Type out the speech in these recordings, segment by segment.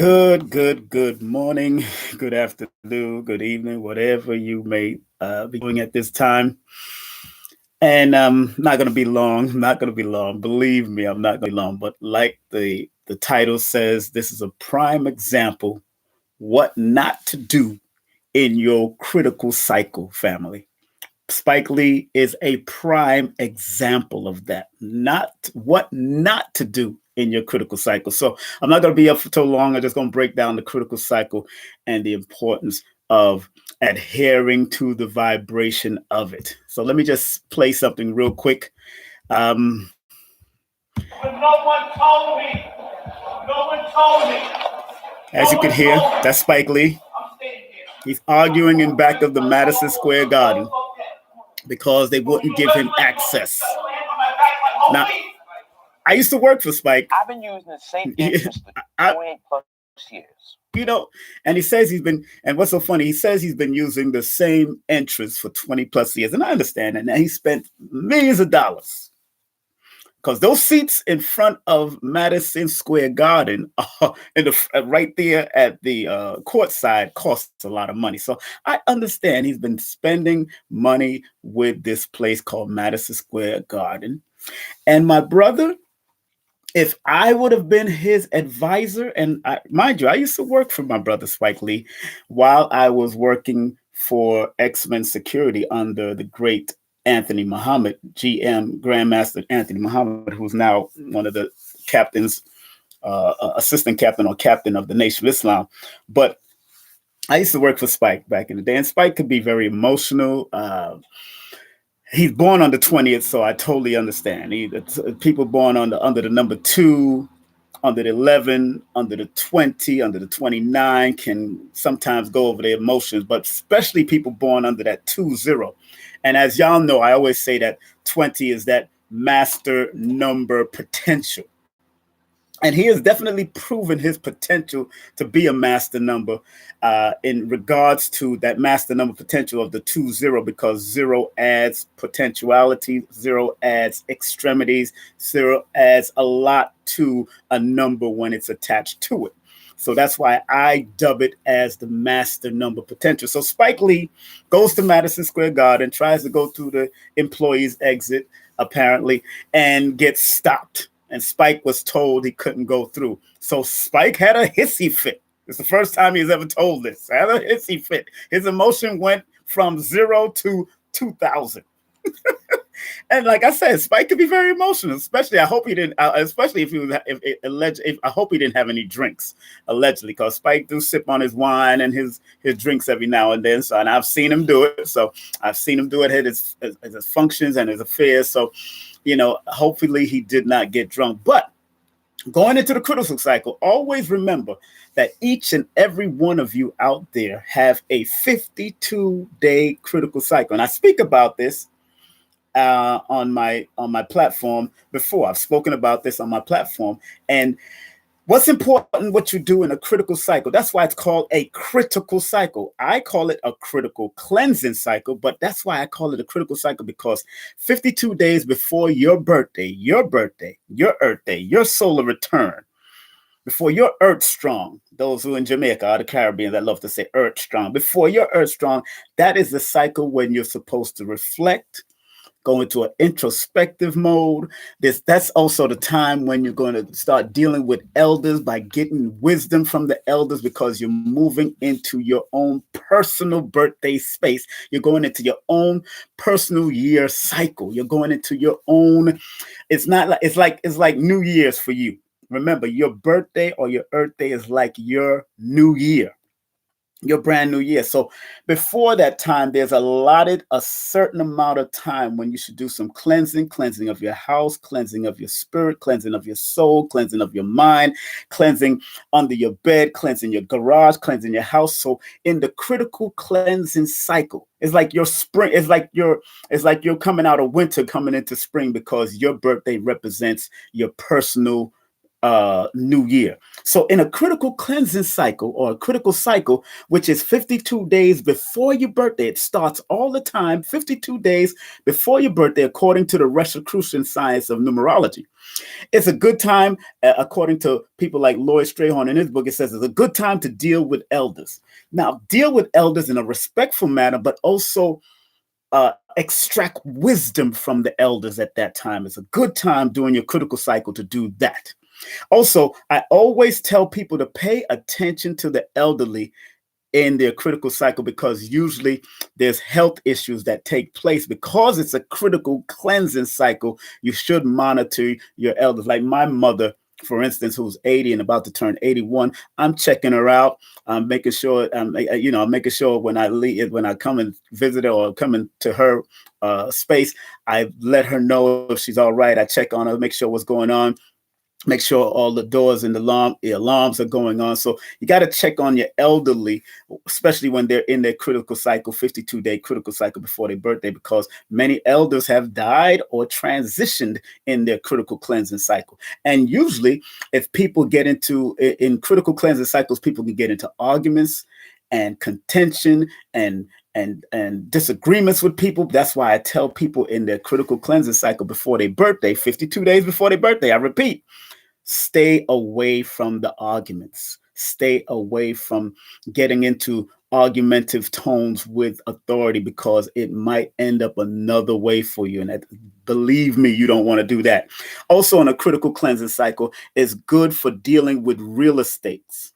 Good morning, good afternoon, good evening, whatever you may be doing at this time. And not going to be long, not going to be long. Believe me, I'm not going to be long. But like the title says, this is a prime example what not to do in your critical cycle, family. Spike Lee is a prime example of that. Not what not to do in your critical cycle. So I'm not going to be up for too long. I'm just going to break down the critical cycle and the importance of adhering to the vibration of it. So let me just play something real quick. Um, But no one told me. No one told me. As you can hear, that's Spike Lee. He's arguing in back of the Madison Square Garden because they wouldn't give him access. Now, I used to work for Spike. I've been using the same interest for 28 plus years. And he says he's been, and what's so funny, he says he's been using the same interest for 20 plus years. And I understand that. Now he spent millions of dollars because those seats in front of Madison Square Garden, right there at the court side, costs a lot of money. So I understand he's been spending money with this place called Madison Square Garden. And my brother, if I would have been his advisor, and mind you, I used to work for my brother Spike Lee while I was working for X-Men Security under the great Anthony Muhammad, GM Grandmaster Anthony Muhammad, who's now one of the captains, assistant captain or captain of the Nation of Islam. But I used to work for Spike back in the day, and Spike could be very emotional. He's born on the 20th, so I totally understand. People born under the number 2, under the 11, under the 20, under the 29 can sometimes go over their emotions, but especially people born under that 20. And as y'all know, I always say that 20 is that master number potential. And he has definitely proven his potential to be a master number in regards to that master number potential of the 20, because 0 adds potentiality, 0 adds extremities, 0 adds a lot to a number when it's attached to it. So that's why I dub it as the master number potential. So Spike Lee goes to Madison Square Garden, tries to go through the employees exit, apparently, and gets stopped. And Spike was told he couldn't go through. So Spike had a hissy fit. It's the first time he's ever told this. Had a hissy fit. His emotion went from 0 to 2,000. And like I said, Spike could be very emotional. Especially, I hope he didn't. Especially if he was, if I hope he didn't have any drinks, allegedly, because Spike do sip on his wine and his drinks every now and then. So, and I've seen him do it. So I've seen him do it at his functions and his affairs. So, hopefully he did not get drunk. But going into the critical cycle, always remember that each and every one of you out there have a 52-day critical cycle. And I speak about this on my platform before. I've spoken about this on my platform. And what's important, what you do in a critical cycle, that's why it's called a critical cycle. I call it a critical cleansing cycle, but that's why I call it a critical cycle, because 52 days before your birthday, your Earth Day, your solar return, before your Earth strong, those who in Jamaica or the Caribbean that love to say Earth strong, before your Earth strong, that is the cycle when you're supposed to reflect, go into an introspective mode. That's also the time when you're going to start dealing with elders by getting wisdom from the elders, because you're moving into your own personal birthday space. You're going into your own personal year cycle. You're going into your own. It's like New Year's for you. Remember, your birthday or your Earth Day is like your new year, your brand new year. So before that time, there's allotted a certain amount of time when you should do some cleansing of your house, cleansing of your spirit, cleansing of your soul, cleansing of your mind, cleansing under your bed, cleansing your garage, cleansing your house. So in the critical cleansing cycle, it's like your spring, it's like you're coming out of winter, coming into spring, because your birthday represents your personal new year. So in a critical cleansing cycle or a critical cycle, which is 52 days before your birthday, it starts all the time, 52 days before your birthday, according to the Rosicrucian science of numerology. It's a good time, according to people like Lloyd Strayhorn in his book, it says it's a good time to deal with elders. Now, deal with elders in a respectful manner, but also extract wisdom from the elders at that time. It's a good time during your critical cycle to do that. Also, I always tell people to pay attention to the elderly in their critical cycle because usually there's health issues that take place because it's a critical cleansing cycle. You should monitor your elders. Like my mother, for instance, who's 80 and about to turn 81, I'm checking her out. I'm making sure, I'm making sure when I leave, when I come and visit her or come into her space, I let her know if she's all right. I check on her, make sure what's going on. Make sure all the doors and the alarms are going on. So you got to check on your elderly, especially when they're in their critical cycle, 52-day critical cycle before their birthday, because many elders have died or transitioned in their critical cleansing cycle. And usually if people get in critical cleansing cycles, people can get into arguments and contention and disagreements with people. That's why I tell people in their critical cleansing cycle before their birthday, 52 days before their birthday, I repeat, stay away from the arguments. Stay away from getting into argumentative tones with authority because it might end up another way for you. And believe me, you don't want to do that. Also, in a critical cleansing cycle, is good for dealing with real estates,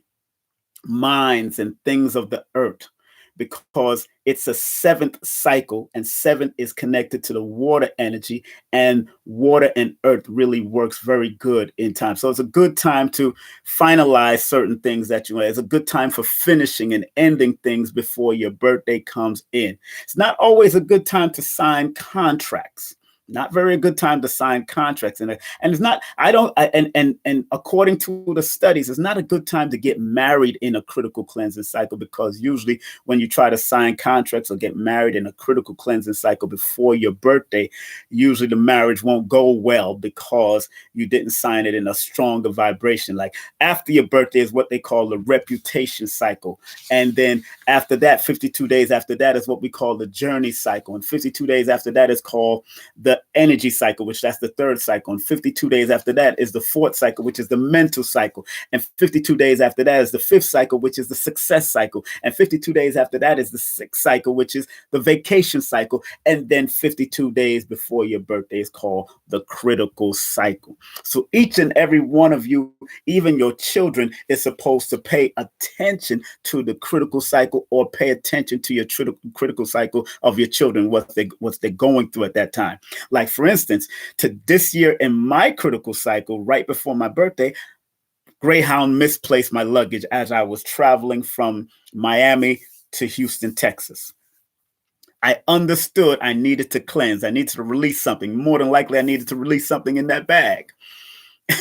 mines, and things of the earth, because it's a seventh cycle and seven is connected to the water energy, and water and earth really works very good in time. So it's a good time to finalize certain things that you want. It's a good time for finishing and ending things before your birthday comes in. It's not always a good time to sign contracts. Not very good time to sign contracts, and it's not. I don't. And according to the studies, it's not a good time to get married in a critical cleansing cycle, because usually when you try to sign contracts or get married in a critical cleansing cycle before your birthday, usually the marriage won't go well because you didn't sign it in a stronger vibration. Like after your birthday is what they call the reputation cycle, and then after that, 52 days after that is what we call the journey cycle, and 52 days after that is called the energy cycle, which that's the third cycle. And 52 days after that is the fourth cycle, which is the mental cycle. And 52 days after that is the fifth cycle, which is the success cycle. And 52 days after that is the sixth cycle, which is the vacation cycle. And then 52 days before your birthday is called the critical cycle. So each and every one of you, even your children, is supposed to pay attention to the critical cycle, or pay attention to your critical cycle of your children, what they're going through at that time. Like, for instance, to this year in my critical cycle, right before my birthday, Greyhound misplaced my luggage as I was traveling from Miami to Houston, Texas. I understood I needed to cleanse. I needed to release something. More than likely, I needed to release something in that bag.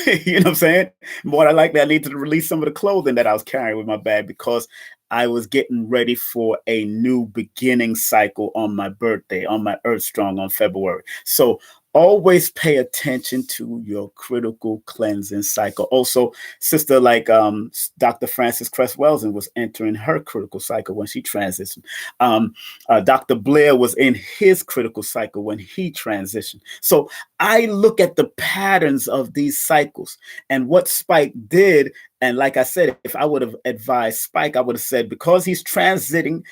You know what I'm saying? More than likely, I needed to release some of the clothing that I was carrying with my bag, because I was getting ready for a new beginning cycle on my birthday, on my Earth Strong on February. So always pay attention to your critical cleansing cycle. Also, sister like Dr. Frances Cress Welsing was entering her critical cycle when she transitioned. Dr. Blair was in his critical cycle when he transitioned. So I look at the patterns of these cycles and what Spike did. And like I said, if I would have advised Spike, I would have said, because he's transiting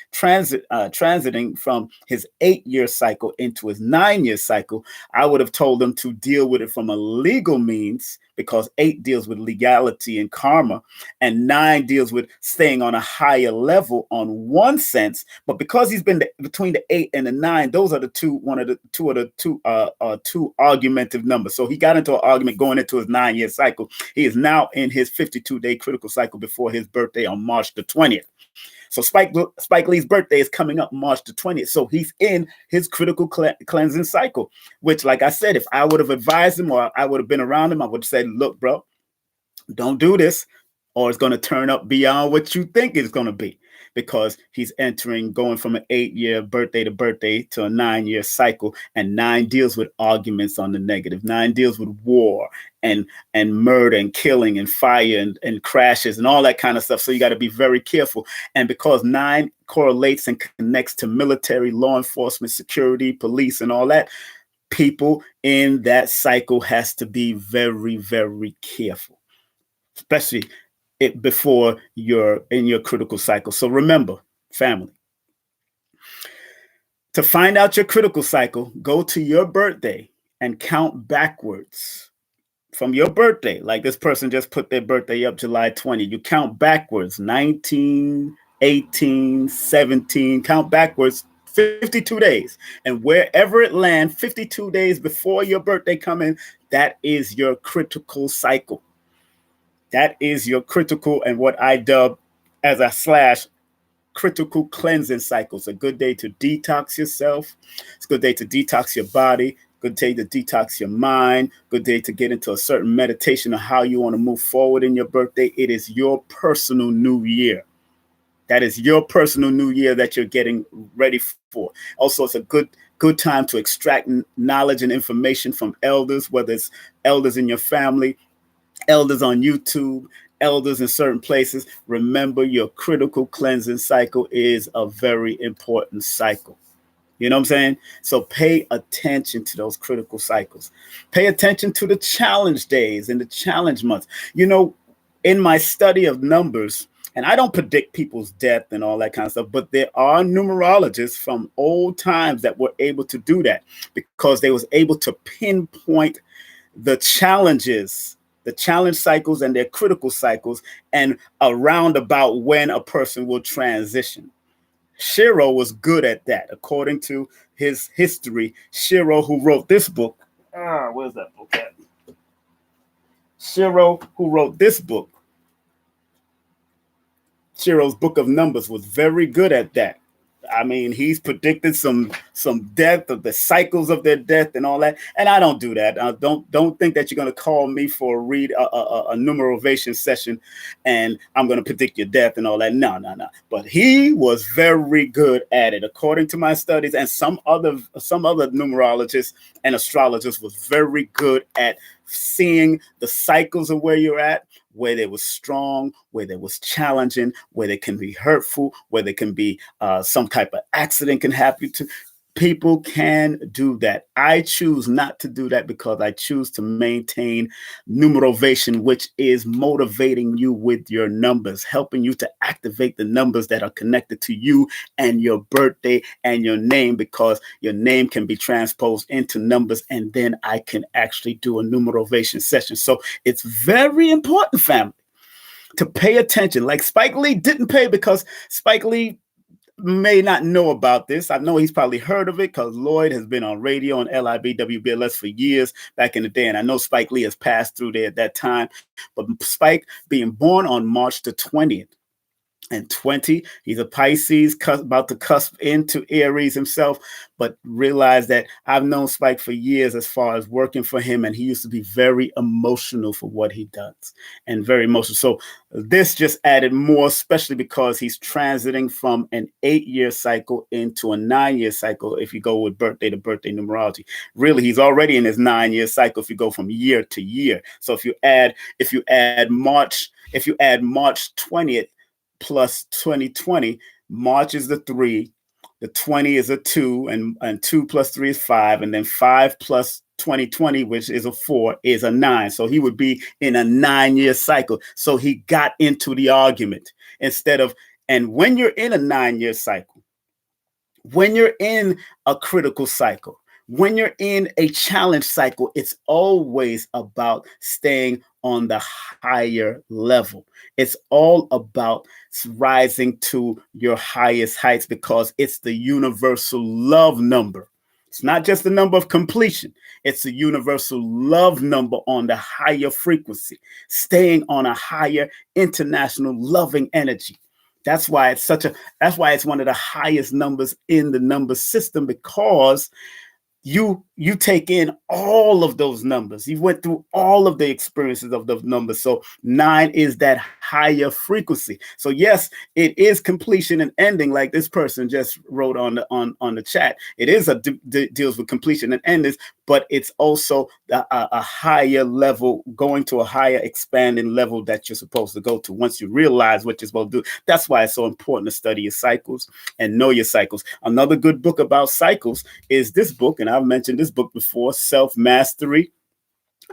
from his 8-year cycle into his 9-year cycle, I would have told him to deal with it from a legal means, because 8 deals with legality and karma, and 9 deals with staying on a higher level on one sense. But because he's been between the 8 and the 9, those are the two argumentative numbers. So he got into an argument going into his 9-year cycle. He is now in his 52-day critical cycle before his birthday on March the 20th. So Spike Lee's birthday is coming up March the 20th. So he's in his critical cleansing cycle, which, like I said, if I would have advised him or I would have been around him, I would have said, look, bro, don't do this, or it's going to turn up beyond what you think it's going to be. because he's going from an 8-year birthday to birthday to a 9-year cycle. And 9 deals with arguments on the negative. 9 deals with war and murder and killing and fire and crashes and all that kind of stuff. So you got to be very careful. And because 9 correlates and connects to military, law enforcement, security, police, and all that, people in that cycle has to be very, very careful, especially before you're in your critical cycle. So remember, family, to find out your critical cycle, go to your birthday and count backwards from your birthday. Like this person just put their birthday up July 20. You count backwards 19, 18, 17, count backwards 52 days. And wherever it lands, 52 days before your birthday come in, that is your critical cycle. That is your critical, and what I dub as a / critical cleansing cycle. It's a good day to detox yourself. It's a good day to detox your body. Good day to detox your mind. Good day to get into a certain meditation of how you want to move forward in your birthday. It is your personal new year. That is your personal new year that you're getting ready for. Also, it's a good time to extract knowledge and information from elders, whether it's elders in your family, elders on YouTube, elders in certain places. Remember, your critical cleansing cycle is a very important cycle. You know what I'm saying? So pay attention to those critical cycles. Pay attention to the challenge days and the challenge months. You know, in my study of numbers, and I don't predict people's death and all that kind of stuff, but there are numerologists from old times that were able to do that because they was able to pinpoint the challenges, the challenge cycles and their critical cycles, and around about when a person will transition. Shiro was good at that, according to his history. Shiro, who wrote this book, where's that book at? Shiro, who wrote this book, Shiro's Book of Numbers, was very good at that. I mean, he's predicted some death, of the cycles of their death and all that. And I don't do that. Don't think that you're going to call me for a Numerovation session and I'm going to predict your death and all that. No. But he was very good at it, according to my studies. And some other numerologists and astrologers was very good at seeing the cycles of where you're at, where they was strong, where they was challenging, where they can be hurtful, where they can be some type of accident can happen to. People can do that. I choose not to do that because I choose to maintain numerovation, which is motivating you with your numbers, helping you to activate the numbers that are connected to you and your birthday and your name, because your name can be transposed into numbers, and then I can actually do a numerovation session. So it's very important, family, to pay attention. Like Spike Lee didn't pay because Spike Lee may not know about this. I know he's probably heard of it because Lloyd has been on radio on LIBWBLS for years back in the day. And I know Spike Lee has passed through there at that time. But Spike being born on March the 20th, and 20, he's a Pisces, about to cusp into Aries himself, but realize that I've known Spike for years as far as working for him, and he used to be very emotional for what he does, and very emotional. So this just added more, especially because he's transiting from an 8-year cycle into a 9-year cycle if you go with birthday to birthday numerology. Really, he's already in his 9-year cycle if you go from year to year. So if you add March 20th plus 2020, March is the 3, the 20 is a 2, and 2 plus 3 is 5, and then 5 plus 2020, which is a 4, is a 9. So he would be in a 9-year cycle. So he got into the argument and when you're in a 9-year cycle, when you're in a critical cycle, when you're in a challenge cycle, it's always about staying on the higher level. It's all about rising to your highest heights because it's the universal love number. It's not just the number of completion. It's a universal love number on the higher frequency, staying on a higher international loving energy. That's why it's one of the highest numbers in the number system, because you you take in all of those numbers. You went through all of the experiences of those numbers. So 9 is that higher frequency. So yes, it is completion and ending, like this person just wrote on the chat. It is deals with completion and endings, but it's also a higher level, going to a higher expanding level that you're supposed to go to once you realize what you're supposed to do. That's why it's so important to study your cycles and know your cycles. Another good book about cycles is this book, and I've mentioned this book before, Self-Mastery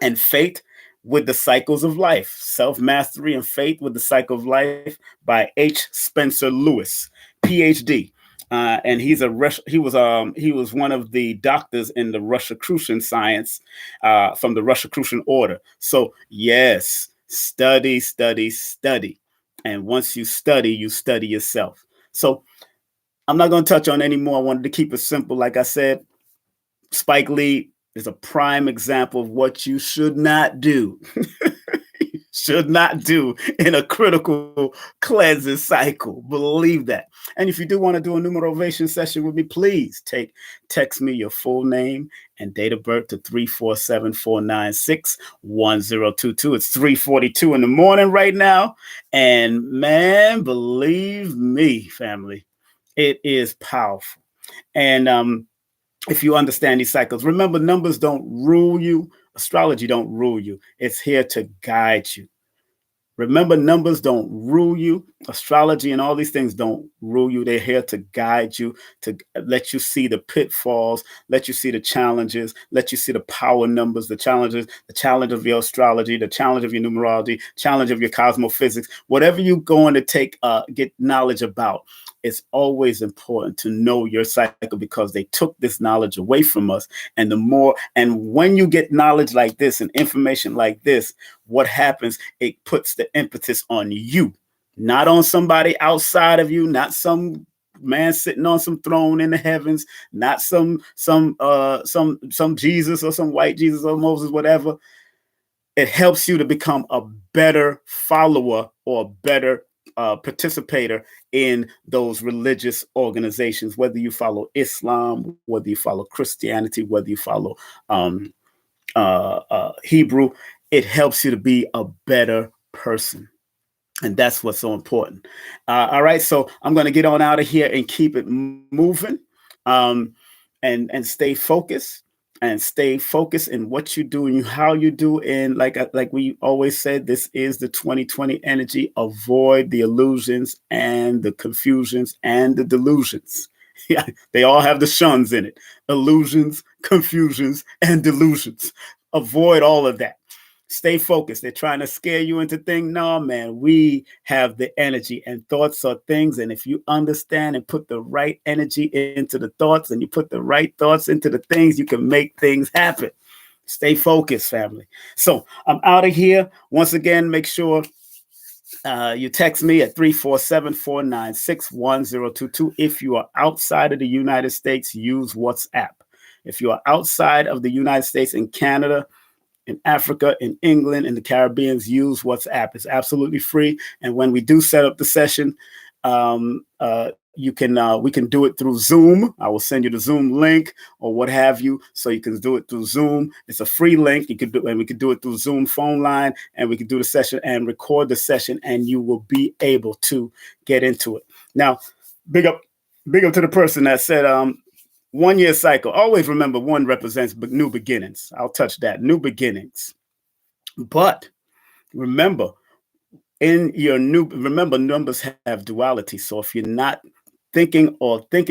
and Fate with the Cycles of Life. Self-Mastery and Fate with the Cycle of Life by H. Spencer Lewis, PhD. And he was one of the doctors in the Rosicrucian science, from the Rosicrucian order. So yes, study. And once you study yourself. So I'm not going to touch on any more. I wanted to keep it simple. Like I said, Spike Lee is a prime example of what you should not do. Should not do in a critical cleansing cycle. Believe that. And if you do want to do a numerovation session with me, please text me your full name and date of birth to 347-496-1022. It's 3:42 in the morning right now. And man, believe me, family, it is powerful. And if you understand these cycles, remember, numbers don't rule you. Astrology don't rule you. It's here to guide you. Remember, numbers don't rule you. Astrology and all these things don't rule you. They're here to guide you, to let you see the pitfalls, let you see the challenges, let you see the power numbers, the challenges, the challenge of your astrology, the challenge of your numerology, challenge of your cosmophysics, whatever you're going to get knowledge about. It's always important to know your cycle, because they took this knowledge away from us. And when you get knowledge like this and information like this, what happens? It puts the impetus on you, not on somebody outside of you, not some man sitting on some throne in the heavens, not some Jesus or some white Jesus or Moses, whatever. It helps you to become a better follower or a better participator in those religious organizations, whether you follow Islam, whether you follow Christianity, whether you follow Hebrew. It helps you to be a better person. And that's what's so important. All right, so I'm going to get on out of here and keep it moving, and stay focused. And stay focused in what you do and how you do. And like we always said, this is the 2020 energy. Avoid the illusions and the confusions and the delusions. Yeah, they all have the shuns in it. Illusions, confusions, and delusions. Avoid all of that. Stay focused. They're trying to scare you into things. No, man, we have the energy, and thoughts are things. And if you understand and put the right energy into the thoughts, and you put the right thoughts into the things, you can make things happen. Stay focused, family. So I'm out of here. Once again, make sure you text me at 347-496-1022. If you are outside of the United States, use WhatsApp. If you are outside of the United States, in Canada, in Africa, in England, in the Caribbean, use WhatsApp. It's absolutely free. And when we do set up the session, we can do it through Zoom. I will send you the Zoom link or what have you, so you can do it through Zoom. It's a free link. We could do it through Zoom phone line, and we can do the session and record the session, and you will be able to get into it. Now, big up to the person that said 1 year cycle. Always remember, 1 represents new beginnings. I'll touch that. New beginnings. But remember, numbers have duality. So if you're not thinking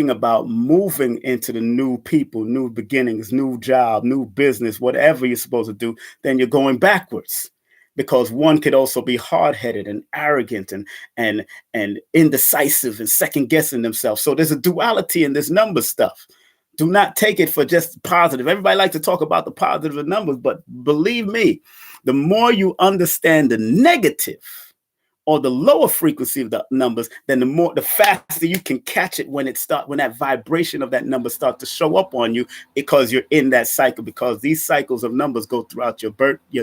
about moving into the new people, new beginnings, new job, new business, whatever you're supposed to do, then you're going backwards. Because 1 could also be hard-headed and arrogant and indecisive and second-guessing themselves. So there's a duality in this number stuff. Do not take it for just positive. Everybody likes to talk about the positive numbers, but believe me, the more you understand the negative or the lower frequency of the numbers, then the faster you can catch it when that vibration of that number start to show up on you, because you're in that cycle. Because these cycles of numbers go throughout your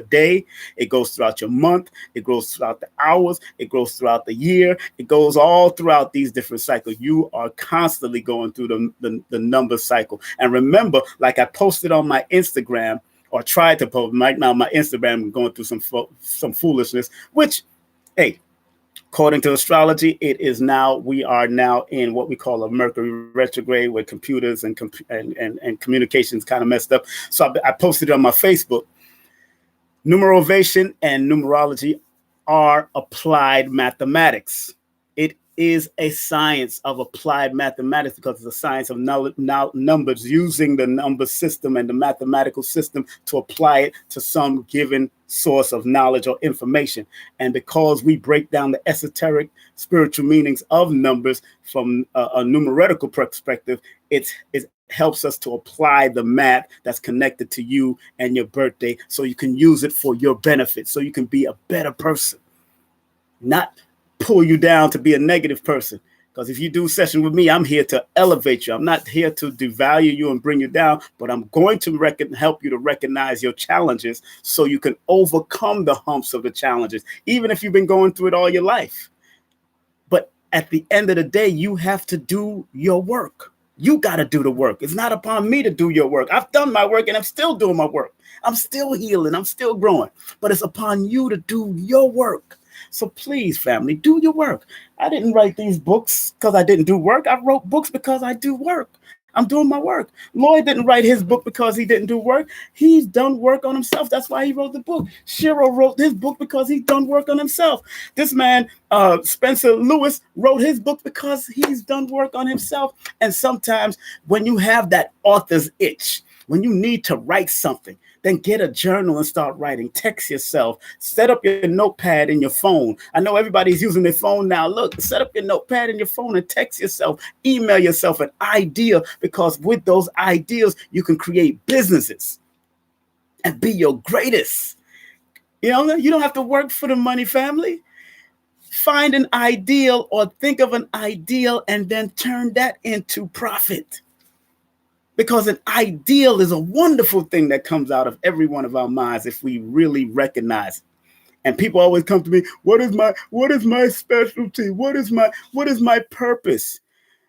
day, it goes throughout your month, it goes throughout the hours, it goes throughout the year, it goes all throughout these different cycles. You are constantly going through the number cycle. And remember, like I posted on my Instagram, or tried to post. Right now, my Instagram is going through some foolishness, which, hey, according to astrology, we are now in what we call a Mercury retrograde, where computers and communications kind of messed up. So I posted it on my Facebook. Numerovation and numerology are applied mathematics. It is a science of applied mathematics, because it's a science of numbers, using the number system and the mathematical system to apply it to some given source of knowledge or information. And because we break down the esoteric spiritual meanings of numbers from a numerical perspective, it helps us to apply the math that's connected to you and your birthday, so you can use it for your benefit, so you can be a better person, not pull you down to be a negative person. Because if you do session with me, I'm here to elevate you. I'm not here to devalue you and bring you down, but I'm going to help you to recognize your challenges, so you can overcome the humps of the challenges, even if you've been going through it all your life. But at the end of the day, you have to do your work. You got to do the work. It's not upon me to do your work. I've done my work and I'm still doing my work. I'm still healing. I'm still growing. But it's upon you to do your work. So please, family, do your work. I didn't write these books because I didn't do work. I wrote books because I do work. I'm doing my work. Lloyd didn't write his book because he didn't do work. He's done work on himself. That's why he wrote the book. Shiro wrote his book because he's done work on himself. This man, Spencer Lewis, wrote his book because he's done work on himself. And sometimes when you have that author's itch, when you need to write something, then get a journal and start writing. Text yourself. Set up your notepad in your phone. I know everybody's using their phone now. Look, set up your notepad in your phone and text yourself. Email yourself an idea, because with those ideas, you can create businesses and be your greatest. You know, you don't have to work for the money, family. Find an ideal, or think of an ideal, and then turn that into profit. Because an ideal is a wonderful thing that comes out of every one of our minds if we really recognize it. And people always come to me, what is my specialty? What is my purpose?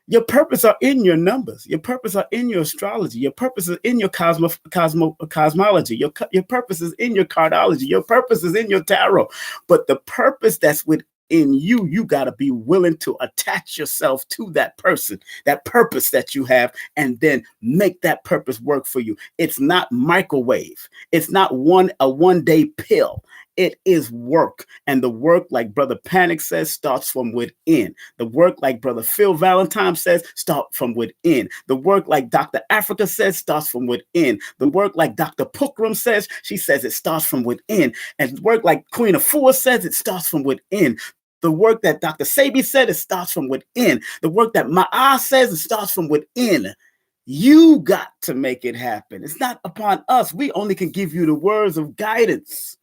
Your purpose are in your numbers. Your purpose are in your astrology. Your purpose is in your cosmology. Your purpose is in your cardology. Your purpose is in your tarot. But the purpose that's within you got to be willing to attach yourself to that person, that purpose that you have, and then make that purpose work for you. It's not microwave. It's not a one-day pill. It is work. And the work, like Brother Panic says, starts from within. The work, like Brother Phil Valentine says, starts from within. The work, like Dr. Africa says, starts from within. The work, like Dr. Pukram says, she says it starts from within. And the work, like Queen Afua says, it starts from within. The work that Dr. Sabi said, it starts from within. The work that Ma'a says, it starts from within. You got to make it happen. It's not upon us. We only can give you the words of guidance,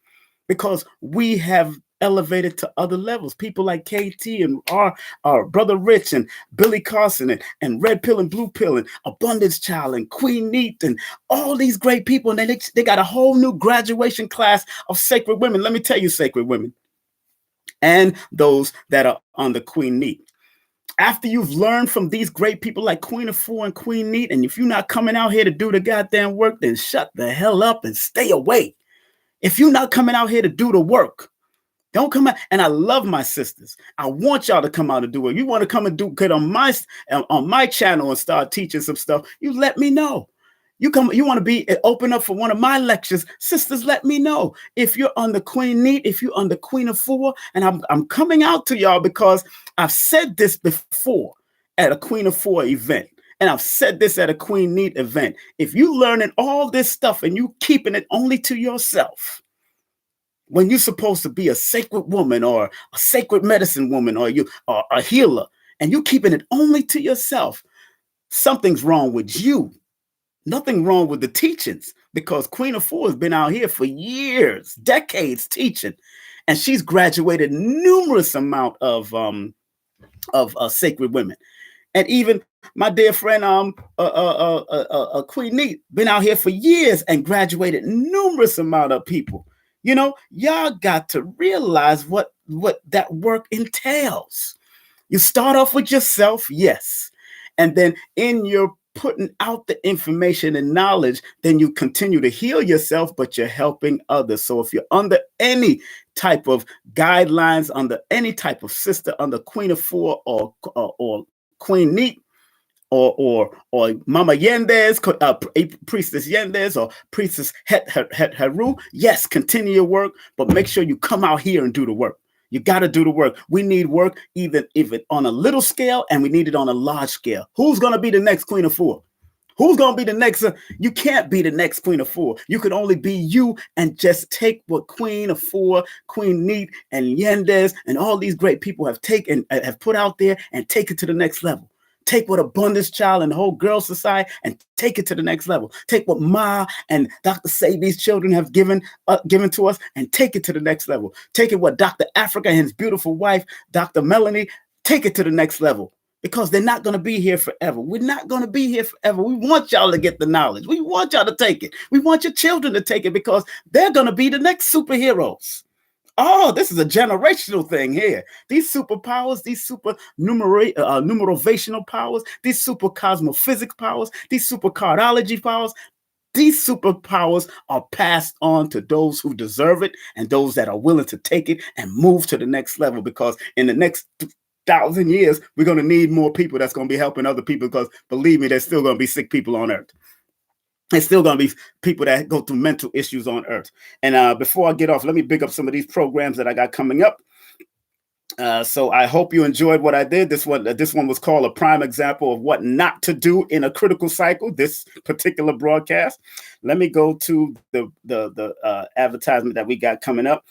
because we have elevated to other levels. People like KT and our Brother Rich and Billy Carson and Red Pill and Blue Pill and Abundance Child and Queen Neat and all these great people. And they got a whole new graduation class of sacred women. Let me tell you, sacred women, and those that are on the Queen Neat. After you've learned from these great people like Queen Afua and Queen Neat, and if you're not coming out here to do the goddamn work, then shut the hell up and stay away. If you're not coming out here to do the work, don't come out. And I love my sisters. I want y'all to come out and do it. You want to come and get on my channel and start teaching some stuff, you let me know. You want to be open up for one of my lectures, sisters, let me know. If you're on the Queen Neat, if you're on the Queen Afua, and I'm coming out to y'all because I've said this before at a Queen Afua event. And I've said this at a Queen Neat event. If you learning all this stuff and you keeping it only to yourself, when you're supposed to be a sacred woman or a sacred medicine woman or a healer, and you keeping it only to yourself, something's wrong with you. Nothing wrong with the teachings, because Queen of Four has been out here for years, decades teaching, and she's graduated numerous amount of sacred women. And even my dear friend, Queen Neat, been out here for years and graduated numerous amount of people. You know, y'all got to realize what that work entails. You start off with yourself, yes, and then in your putting out the information and knowledge, then you continue to heal yourself, but you're helping others. So if you're under any type of guidelines, under any type of sister, under Queen of Four or Queen Neat, or Mama Yendez, Priestess Yendez, or Priestess Heru, yes, continue your work, but make sure you come out here and do the work. You got to do the work. We need work, even if it on a little scale, and we need it on a large scale. Who's going to be the next Queen of Four? Who's going to be the next? You can't be the next Queen of Four. You could only be you, and just take what Queen of Four, Queen Neat, and Yendez, and all these great people have taken, have put out there, and take it to the next level. Take what Abundance Child and the whole Girl Society and take it to the next level. Take what Ma and Dr. Sabi's children have given to us and take it to the next level. Take it what Dr. Africa and his beautiful wife, Dr. Melanie, take it to the next level. Because they're not going to be here forever. We're not going to be here forever. We want y'all to get the knowledge. We want y'all to take it. We want your children to take it, because they're going to be the next superheroes. Oh, this is a generational thing here. These superpowers, these super numerational powers, these super cosmophysics powers, these super cardology powers, these superpowers are passed on to those who deserve it and those that are willing to take it and move to the next level. Because in the next 1,000 years, we're going to need more people that's going to be helping other people, because believe me, there's still going to be sick people on earth. There's still going to be people that go through mental issues on earth. And before I get off, let me big up some of these programs that I got coming up. So I hope you enjoyed what I did. This one was called a prime example of what not to do in a critical cycle, this particular broadcast. Let me go to the advertisement that we got coming up.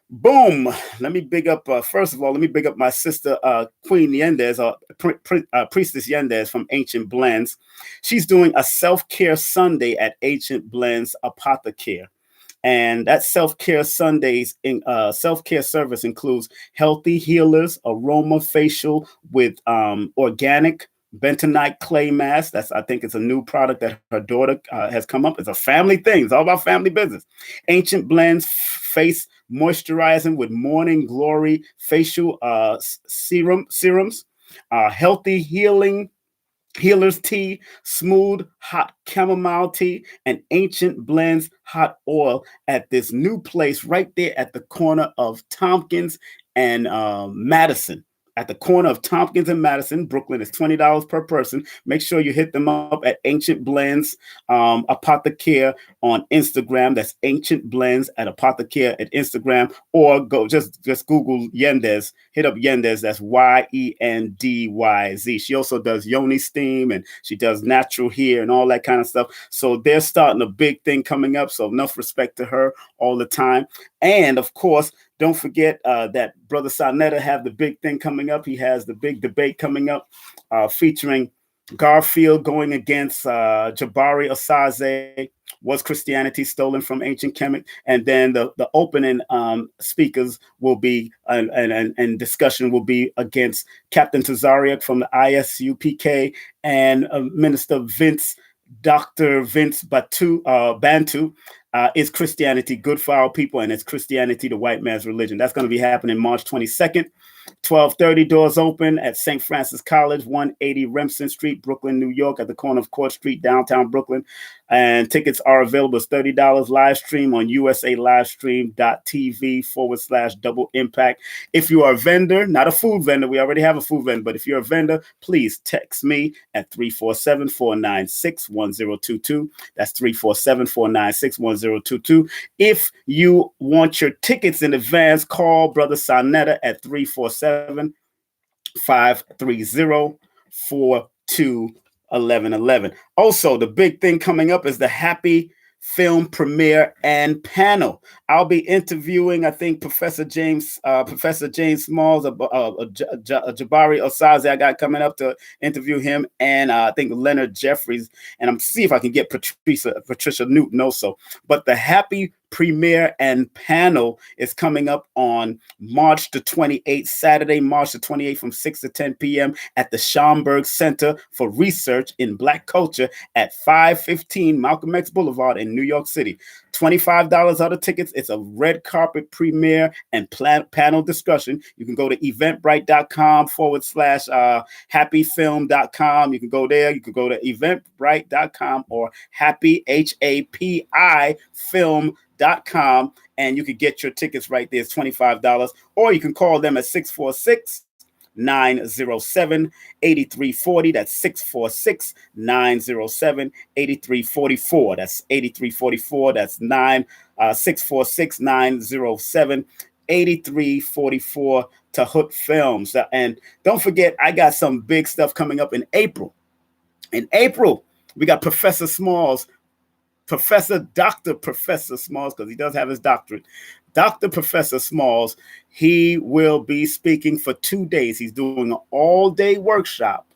Boom. Let me big up, first of all, let me big up my sister, Queen Yendez, Priestess Yendez from Ancient Blends. She's doing a self-care Sunday at Ancient Blends Apothecare. And that self-care Sundays in self-care service includes healthy healers, aroma facial with organic bentonite clay mask. I think it's a new product that her daughter has come up. It's a family thing. It's all about family business. Ancient Blends face moisturizing with morning glory facial serums, healthy healer's tea, smooth hot chamomile tea, and Ancient Blends hot oil at this new place right there at the corner of Tompkins and Madison. At the corner of Tompkins and Madison, Brooklyn. Is $20 per person. Make sure you hit them up at Ancient Blends Apothecare on Instagram. That's Ancient Blends at Apothecare at Instagram, or go just Google Yendez. Hit up Yendez. That's Yendyz. She also does yoni steam, and she does natural hair and all that kind of stuff. So they're starting a big thing coming up. So enough respect to her all the time. And of course, don't forget that Brother Sarnetta have the big thing coming up. He has the big debate coming up featuring Garfield going against Jabari Osaze. Was Christianity stolen from ancient Kemet? And then the opening speakers will be and discussion will be against Captain Tazariak from the ISUPK and Minister Dr. Vince Bantu. Is Christianity good for our people, and is Christianity the white man's religion? That's going to be happening March 22nd. 12:30, doors open at St. Francis College, 180 Remsen Street, Brooklyn, New York, at the corner of Court Street, downtown Brooklyn. And tickets are available as $30 live stream on usalivestream.tv/double impact. If you are a vendor, not a food vendor, we already have a food vendor, but if you're a vendor, please text me at 347-496-1022. That's 347-496-1022. If you want your tickets in advance, call Brother Sarnetta at 347-530-4211. Also, the big thing coming up is the Happy film premiere and panel. I'll be interviewing, I think, Professor James Smalls, Jabari Osaze. I got coming up to interview him, and I think Leonard Jeffries, and I'm see if I can get Patricia Newton also. But the happy premiere and panel is coming up on March the 28th, Saturday, March the 28th from 6 to 10 p.m. at the Schomburg Center for Research in Black Culture at 515 Malcolm X Boulevard in New York City. $25 are the tickets. It's a red carpet premiere and panel discussion. You can go to eventbrite.com/happyfilm.com. You can go there. You can go to eventbrite.com or happy, HAPI film.com, and you can get your tickets right there. It's $25. Or you can call them at 646-907-8340. That's 646-907-8344. That's 8344. That's 646-907-8344 to Hood Films. And don't forget, I got some big stuff coming up in April. In April, we got Professor Smalls, Dr. Professor Smalls, because he does have his doctorate. Dr. Professor Smalls, he will be speaking for 2 days. He's doing an all-day workshop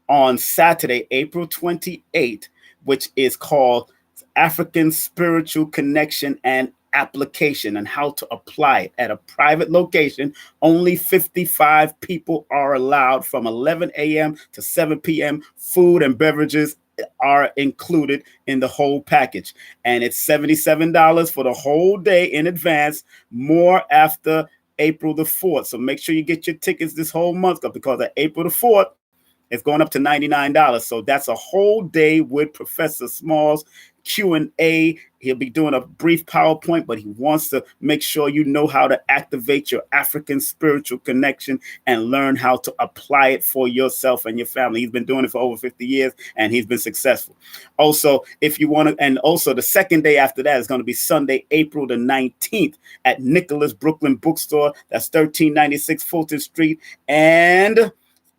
on Saturday, April 28th, which is called African Spiritual Connection and Application, and how to apply it at a private location. Only 55 people are allowed from 11 a.m. to 7 p.m. Food and beverages are included in the whole package, and it's $77 for the whole day in advance, more after April the 4th. So make sure you get your tickets this whole month, because at April the 4th it's going up to $99. So that's a whole day with Professor Smalls, Q&A. He'll be doing a brief PowerPoint, but he wants to make sure you know how to activate your African spiritual connection and learn how to apply it for yourself and your family. He's been doing it for over 50 years, and he's been successful. Also, if you want to, and also the second day after that is going to be Sunday, April the 19th at Nicholas Brooklyn Bookstore. That's 1396 Fulton Street. And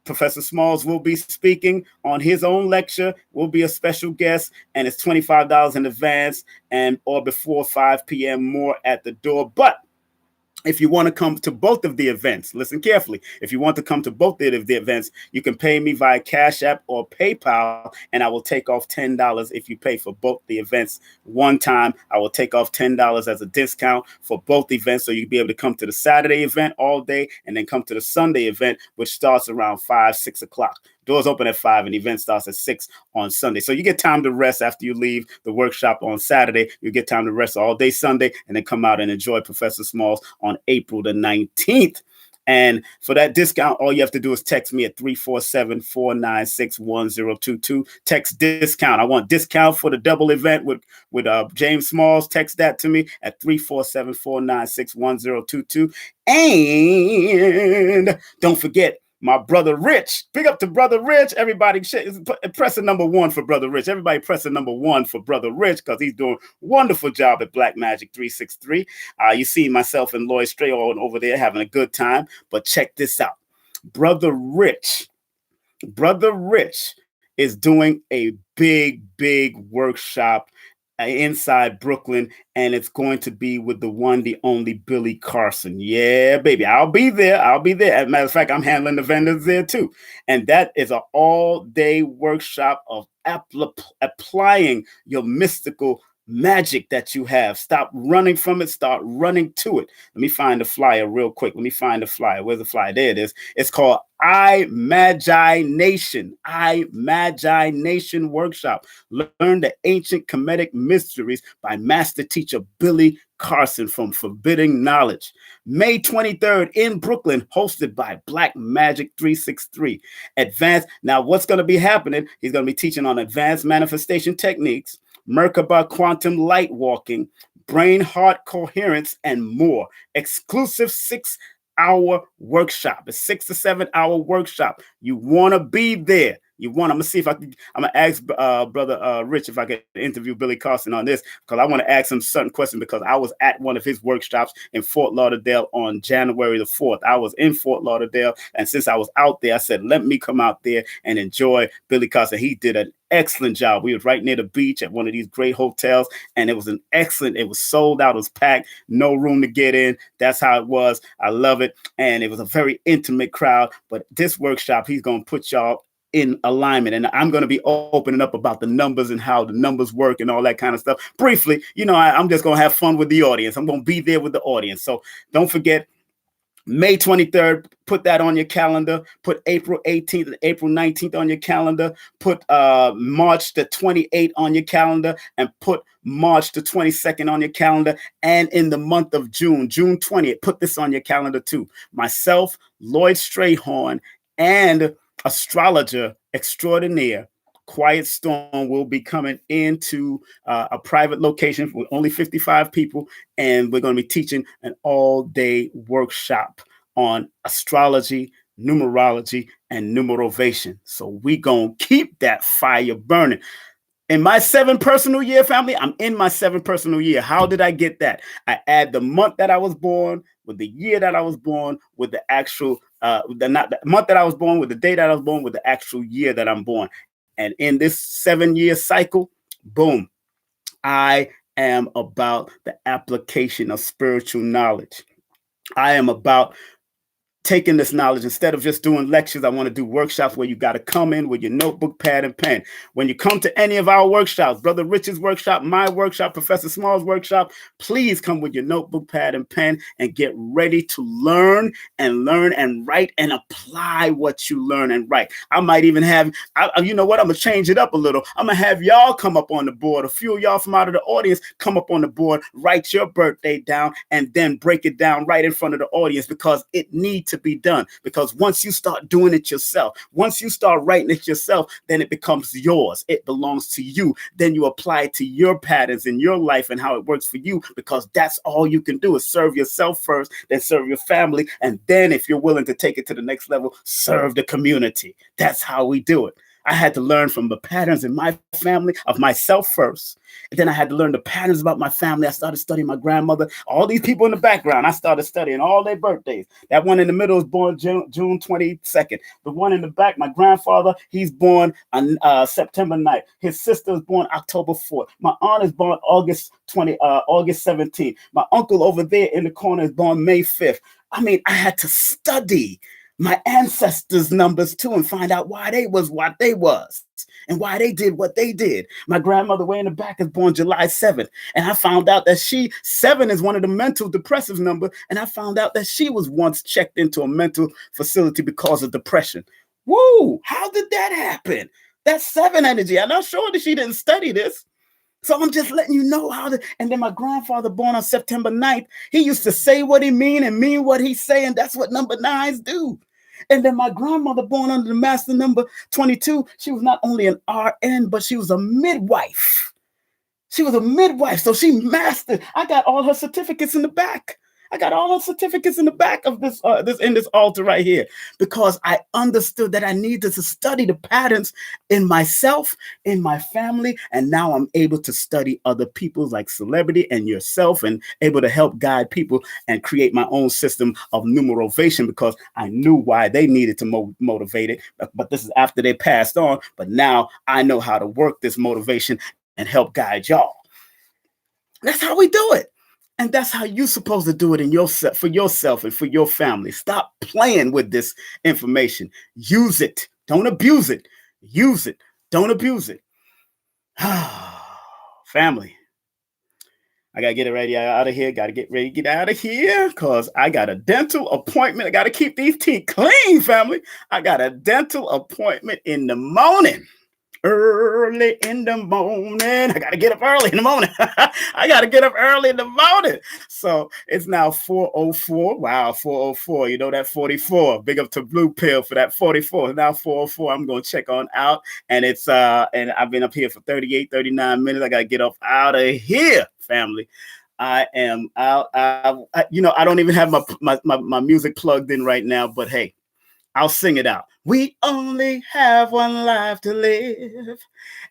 Professor Smalls will be speaking on his own lecture, will be a special guest, and it's $25 in advance and or before 5 p.m. more at the door. But if you want to come to both of the events, listen carefully. If you want to come to both of the events, you can pay me via Cash App or PayPal, and I will take off $10 if you pay for both the events one time. I will take off $10 as a discount for both events, so you'll be able to come to the Saturday event all day and then come to the Sunday event, which starts around 5, 6 o'clock. Doors open at 5 and the event starts at 6 on Sunday. So you get time to rest after you leave the workshop on Saturday. You get time to rest all day Sunday and then come out and enjoy Professor Smalls on April the 19th. And for that discount, all you have to do is text me at 347-496-1022. Text discount. I want discount for the double event with James Smalls. Text that to me at 347-496-1022. And don't forget, my brother Rich. Big up to brother Rich. Everybody press the number 1 for brother Rich. Everybody press the number 1 for brother Rich, because he's doing a wonderful job at Black Magic 363. You see myself and Lloyd Stray over there having a good time. But check this out. Brother Rich is doing a big workshop inside Brooklyn, and it's going to be with the one, the only Billy Carson. Yeah, baby, I'll be there. As a matter of fact, I'm handling the vendors there too. And that is an all-day workshop of applying your mystical magic that you have. Stop running from it. Start running to it. Let me find the flyer real quick. Where's the flyer? There it is. It's called I Magi Nation Workshop. Learn the ancient Kemetic mysteries by Master Teacher Billy Carson from Forbidden Knowledge. May 23rd in Brooklyn, hosted by Black Magic 363. Now, what's going to be happening? He's going to be teaching on advanced manifestation techniques, Merkaba quantum light walking, brain-heart coherence, and more. Exclusive 6-hour workshop. A 6 to 7 hour workshop. You want to be there. You want? I'm gonna see if I'm gonna ask brother Rich if I can interview Billy Carson on this, because I want to ask him certain questions, because I was at one of his workshops in Fort Lauderdale on January the 4th. I was in Fort Lauderdale, and since I was out there, I said, let me come out there and enjoy Billy Carson. He did an excellent job. We was right near the beach at one of these great hotels, and it was it was sold out, it was packed, no room to get in. That's how it was. I love it. And it was a very intimate crowd. But this workshop, he's going to put y'all in alignment, and I'm going to be opening up about the numbers and how the numbers work and all that kind of stuff. Briefly, I'm just going to have fun with the audience. I'm going to be there with the audience. So don't forget, May 23rd, put that on your calendar. Put April 18th and April 19th on your calendar. Put March the 28th on your calendar, and put March the 22nd on your calendar. And in the month of June 20th, put this on your calendar too. Myself, Lloyd Strayhorn, and astrologer extraordinaire Quiet Storm will be coming into a private location with only 55 people, and we're going to be teaching an all-day workshop on astrology, numerology, and numerovation. So we're going to keep that fire burning. In my 7 personal year, family, I'm in my 7 personal year. How did I get that? I add the month that I was born with the year that I was born with the actual, the month that I was born with the day that I was born with the actual year that I'm born. And in this 7-year cycle, boom, I am about the application of spiritual knowledge. I am about taking this knowledge. Instead of just doing lectures, I want to do workshops where you got to come in with your notebook, pad, and pen. When you come to any of our workshops, Brother Rich's workshop, my workshop, Professor Small's workshop, please come with your notebook, pad, and pen and get ready to learn and write and apply what you learn and write. I might even have, you know what, I'm going to change it up a little. I'm going to have y'all come up on the board. A few of y'all from out of the audience come up on the board, write your birthday down, and then break it down right in front of the audience, because it needs to be done. Because once you start doing it yourself, once you start writing it yourself, then it becomes yours. It belongs to you. Then you apply it to your patterns in your life and how it works for you, because that's all you can do is serve yourself first, then serve your family, and then if you're willing to take it to the next level, serve the community. That's how we do it. I had to learn from the patterns in my family of myself first. And then I had to learn the patterns about my family. I started studying my grandmother. All these people in the background, I started studying all their birthdays. That one in the middle was born June 22nd. The one in the back, my grandfather, he's born on September 9th. His sister is born October 4th. My aunt is born August 17th. My uncle over there in the corner is born May 5th. I mean, I had to study my ancestors' numbers too and find out why they was what they was and why they did what they did. My grandmother way in the back is born July 7th. And I found out that 7 is one of the mental depressive number. And I found out that she was once checked into a mental facility because of depression. Woo! How did that happen? That's 7 energy. I'm not sure that she didn't study this. So I'm just letting you know how to. And then my grandfather, born on September 9th, he used to say what he mean and mean what he say. And that's what number 9s do. And then my grandmother, born under the master number 22, she was not only an RN, but she was a midwife. She was a midwife. So she mastered. I got all her certificates in the back. I got all those certificates in the back of this in this altar right here, because I understood that I needed to study the patterns in myself, in my family, and now I'm able to study other people like celebrity and yourself, and able to help guide people and create my own system of numerovation, because I knew why they needed to motivate it. But this is after they passed on. But now I know how to work this motivation and help guide y'all. That's how we do it. And that's how you're supposed to do it in yourself, for yourself and for your family. Stop playing with this information. Use it. Don't abuse it. Use it. Don't abuse it. Family. I got to get it ready out of here. Got to get ready to get out of here, because I got a dental appointment. I got to keep these teeth clean, family. I got a dental appointment in the morning. Early in the morning. I got to get up early in the morning. I got to get up early in the morning. So it's now 4:04. Wow, 4:04. You know that 44. Big up to Blue Pill for that 44. Now 4:04. I'm going to check on out. And it's and I've been up here for 38, 39 minutes. I got to get up out of here, family. I am out. I don't even have my music plugged in right now, but hey, I'll sing it out. We only have one life to live,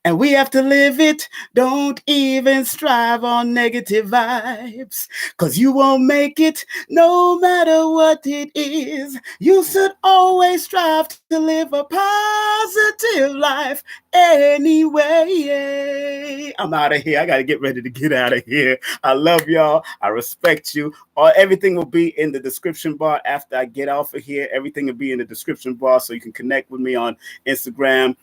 and we have to live it. Don't even strive on negative vibes, cause you won't make it no matter what it is. You should always strive to live a positive life anyway. I'm out of here. I gotta get ready to get out of here. I love y'all. I respect you. Everything will be in the description bar after I get off of here. Everything will be in the description bar, so you can connect with me on Instagram,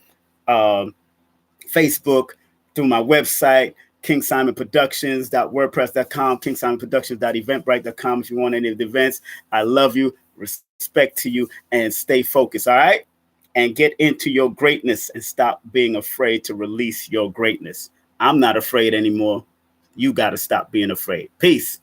Facebook, through my website, KingSimonProductions.wordpress.com, KingSimonProductions.eventbrite.com if you want any of the events. I love you, respect to you, and stay focused, all right? And get into your greatness and stop being afraid to release your greatness. I'm not afraid anymore. You got to stop being afraid. Peace.